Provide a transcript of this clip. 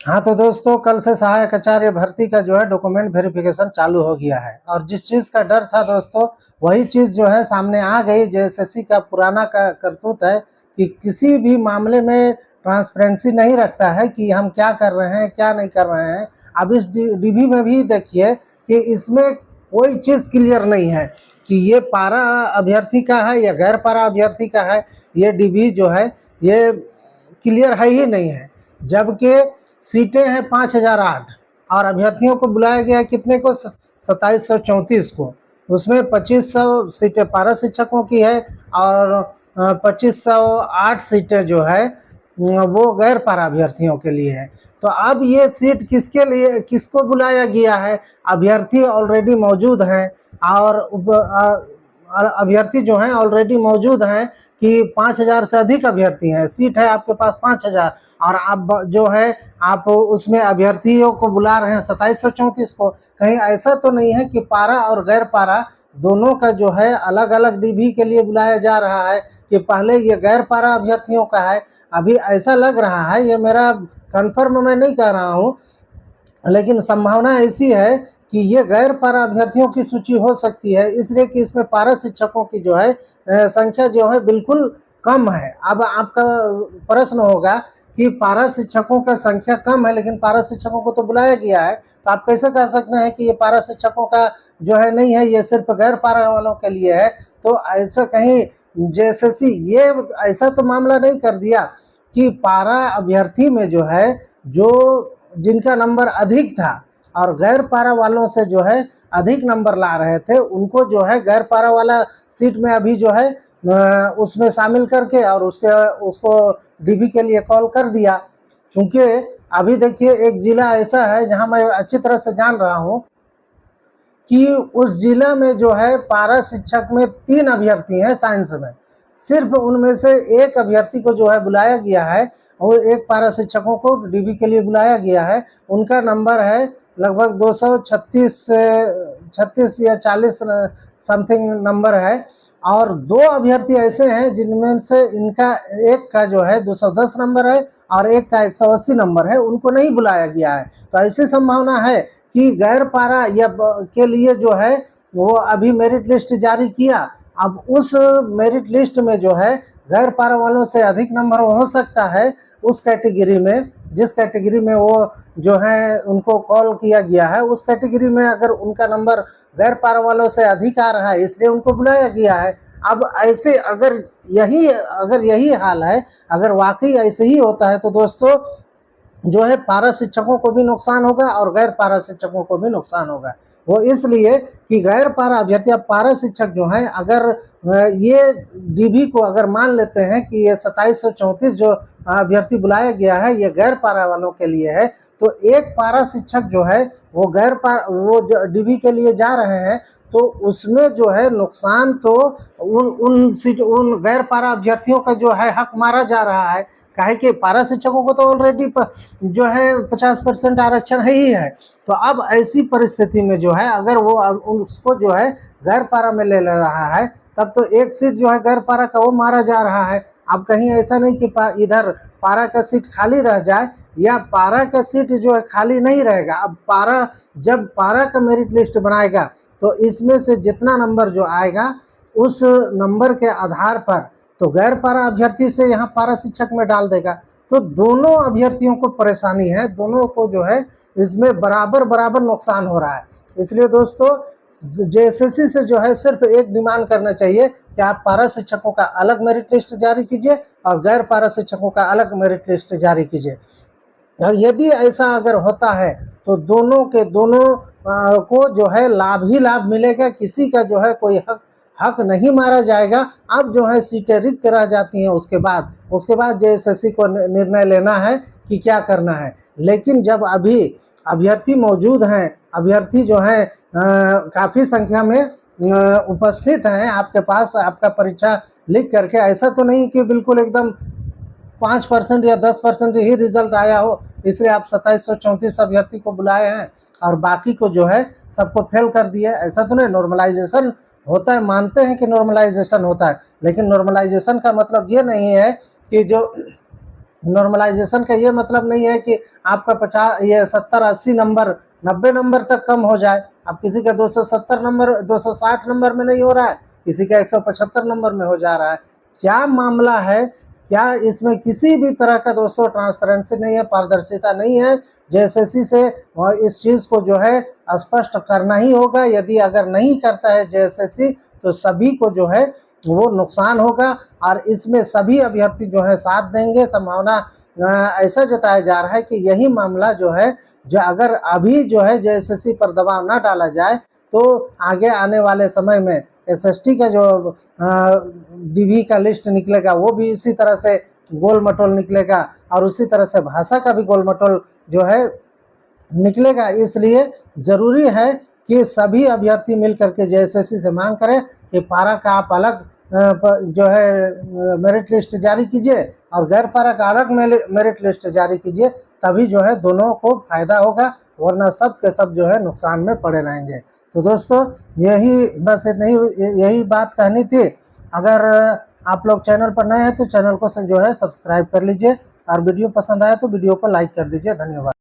हाँ तो दोस्तों, कल से सहायक आचार्य भर्ती का जो है डॉक्यूमेंट वेरिफिकेशन चालू हो गया है और जिस चीज़ का डर था दोस्तों, वही चीज़ जो है सामने आ गई। जेएसएससी का पुराना का करतूत है कि किसी भी मामले में ट्रांसपेरेंसी नहीं रखता है कि हम क्या कर रहे हैं क्या नहीं कर रहे हैं। अब इस डीबी में भी देखिए कि इसमें कोई चीज़ क्लियर नहीं है कि ये पारा अभ्यर्थी का है या गैर पारा अभ्यर्थी का है। ये डीबी जो है ये क्लियर है ही नहीं है, जबकि सीटें हैं 5008 और अभ्यर्थियों को बुलाया गया है कितने को, 2734 को। उसमें 2500 सीटें पारा शिक्षकों की है और 2508 सीटें जो है वो गैर पारा अभ्यर्थियों के लिए है। तो अब ये सीट किसके लिए, किसको बुलाया गया है? अभ्यर्थी ऑलरेडी मौजूद हैं और अभ्यर्थी जो हैं ऑलरेडी मौजूद हैं कि 5000 से अधिक अभ्यर्थी हैं। सीट है आपके पास 5000 और आप जो है आप उसमें अभ्यर्थियों को बुला रहे हैं 2734 को। कहीं ऐसा तो नहीं है कि पारा और गैर पारा दोनों का जो है अलग अलग डीबी के लिए बुलाया जा रहा है कि पहले ये गैर पारा अभ्यर्थियों का है? अभी ऐसा लग रहा है, ये मेरा कंफर्म मैं नहीं कह रहा हूँ, लेकिन संभावना ऐसी है कि ये गैर पारा अभ्यर्थियों की सूची हो सकती है, इसलिए कि इसमें पारा शिक्षकों की जो है संख्या जो है बिल्कुल कम है। अब आपका प्रश्न होगा कि पारा शिक्षकों का संख्या कम है लेकिन पारा शिक्षकों को तो बुलाया गया है, तो आप कैसे कह सकते हैं कि ये पारा शिक्षकों का जो है नहीं है, ये सिर्फ गैर पारा वालों के लिए है? तो ऐसा कहीं जेएसएससी ये ऐसा तो मामला नहीं कर दिया कि पारा अभ्यर्थी में जो है जो जिनका नंबर अधिक था और गैर पारा वालों से जो है अधिक नंबर ला रहे थे, उनको जो है गैर पारा वाला सीट में अभी जो है उसमें शामिल करके और उसको डीबी के लिए कॉल कर दिया। चूंकि अभी देखिए एक जिला ऐसा है जहां मैं अच्छी तरह से जान रहा हूं कि उस जिला में जो है पारा शिक्षक में 3 अभ्यर्थी हैं साइंस में। सिर्फ उनमें से एक अभ्यर्थी को जो है बुलाया गया है और एक पारा शिक्षकों को डीबी के लिए बुलाया गया है। उनका नंबर है लगभग 236 36 या 40 समथिंग नंबर है और 2 अभ्यर्थी ऐसे हैं जिनमें से इनका एक का जो है 210 नंबर है और एक का 180 नंबर है, उनको नहीं बुलाया गया है। तो ऐसी संभावना है कि गैर पारा या के लिए जो है वो अभी मेरिट लिस्ट जारी किया। अब उस मेरिट लिस्ट में जो है गैर पारा वालों से अधिक नंबर हो सकता है उस कैटेगरी में, जिस कैटेगरी में वो जो है उनको कॉल किया गया है, उस कैटेगरी में अगर उनका नंबर गैर पारा वालों से अधिक आ रहा है इसलिए उनको बुलाया गया है। अब ऐसे अगर यही हाल है, अगर वाकई ऐसे ही होता है तो दोस्तों जो है पारा शिक्षकों को भी नुकसान होगा और गैर पारा शिक्षकों को भी नुकसान होगा। वो इसलिए कि गैर पारा अभ्यर्थी, अब पारा शिक्षक जो हैं अगर ये डीबी को अगर मान लेते हैं कि ये 2734 जो अभ्यर्थी बुलाया गया है ये गैर पारा वालों के लिए है, तो एक पारा शिक्षक जो है वो वो डीबी के लिए जा रहे हैं, तो उसमें जो है नुकसान तो उन गैर पारा अभ्यर्थियों का जो है हक मारा जा रहा है। काहे कि पारा शिक्षकों को तो ऑलरेडी जो है 50% आरक्षण है ही है। तो अब ऐसी परिस्थिति में जो है अगर वो उसको जो है गैर पारा में ले रहा है, तब तो एक सीट जो है गैर पारा का वो मारा जा रहा है। अब कहीं ऐसा नहीं कि इधर पारा का सीट खाली रह जाए या पारा का सीट जो है खाली नहीं रहेगा। अब पारा जब पारा का मेरिट लिस्ट बनाएगा तो इसमें से जितना नंबर जो आएगा उस नंबर के आधार पर तो गैर पारा अभ्यर्थी से यहाँ पारा शिक्षक में डाल देगा। तो दोनों अभ्यर्थियों को परेशानी है, दोनों को जो है इसमें बराबर बराबर नुकसान हो रहा है। इसलिए दोस्तों जेएसएससी से जो है सिर्फ एक डिमांड करना चाहिए कि आप पारा शिक्षकों का अलग मेरिट लिस्ट जारी कीजिए और गैर पारा शिक्षकों का अलग मेरिट लिस्ट जारी कीजिए। यदि ऐसा अगर होता है तो दोनों के दोनों को जो है लाभ ही लाभ मिलेगा, किसी का जो है कोई हक नहीं मारा जाएगा। अब जो है सीटें रिक्त रह जाती हैं, उसके बाद जेएसएससी को निर्णय लेना है कि क्या करना है। लेकिन जब अभी अभ्यर्थी मौजूद हैं, अभ्यर्थी जो है काफ़ी संख्या में उपस्थित हैं आपके पास, आपका परीक्षा लिख करके, ऐसा तो नहीं कि बिल्कुल एकदम 5% या 10% ही रिजल्ट आया हो इसलिए आप 2734 अभ्यर्थी को बुलाए हैं और बाकी को जो है सबको फेल कर दिए, ऐसा तो नहीं। नॉर्मलाइजेशन होता है, मानते हैं कि नॉर्मलाइजेशन होता है, लेकिन नॉर्मलाइजेशन का मतलब ये नहीं है कि जो नॉर्मलाइजेशन का ये मतलब नहीं है कि आपका 50 ये 70-80 नंबर 90 नंबर तक कम हो जाए। अब किसी का 270 नंबर 260 नंबर में नहीं हो रहा है, किसी का 175 नंबर में हो जा रहा है। क्या मामला है, क्या इसमें किसी भी तरह का दोस्तों ट्रांसपेरेंसी नहीं है, पारदर्शिता नहीं है। जेएसएससी से इस चीज़ को जो है स्पष्ट करना ही होगा। यदि अगर नहीं करता है जेएसएससी तो सभी को जो है वो नुकसान होगा और इसमें सभी अभ्यर्थी जो है साथ देंगे। संभावना ऐसा जताया जा रहा है कि यही मामला जो है, जो अगर अभी जो है जेएसएससी पर दबाव ना डाला जाए तो आगे आने वाले समय में एसएसटी का जो डीवी का लिस्ट निकलेगा वो भी इसी तरह से गोल मटोल निकलेगा और उसी तरह से भाषा का भी गोल मटोल जो है निकलेगा। इसलिए जरूरी है कि सभी अभ्यर्थी मिल करके जेएसएससी से मांग करें कि पारा का आप अलग जो है मेरिट लिस्ट जारी कीजिए और गैर पारा का अलग मेरिट लिस्ट जारी कीजिए, तभी जो है दोनों को फायदा होगा, वरना सब के सब जो है नुकसान में पड़े रहेंगे। तो दोस्तों यही बस यही बात कहनी थी। अगर आप लोग चैनल पर नए हैं तो चैनल को जो है सब्सक्राइब कर लीजिए और वीडियो पसंद आए तो वीडियो को लाइक कर दीजिए। धन्यवाद।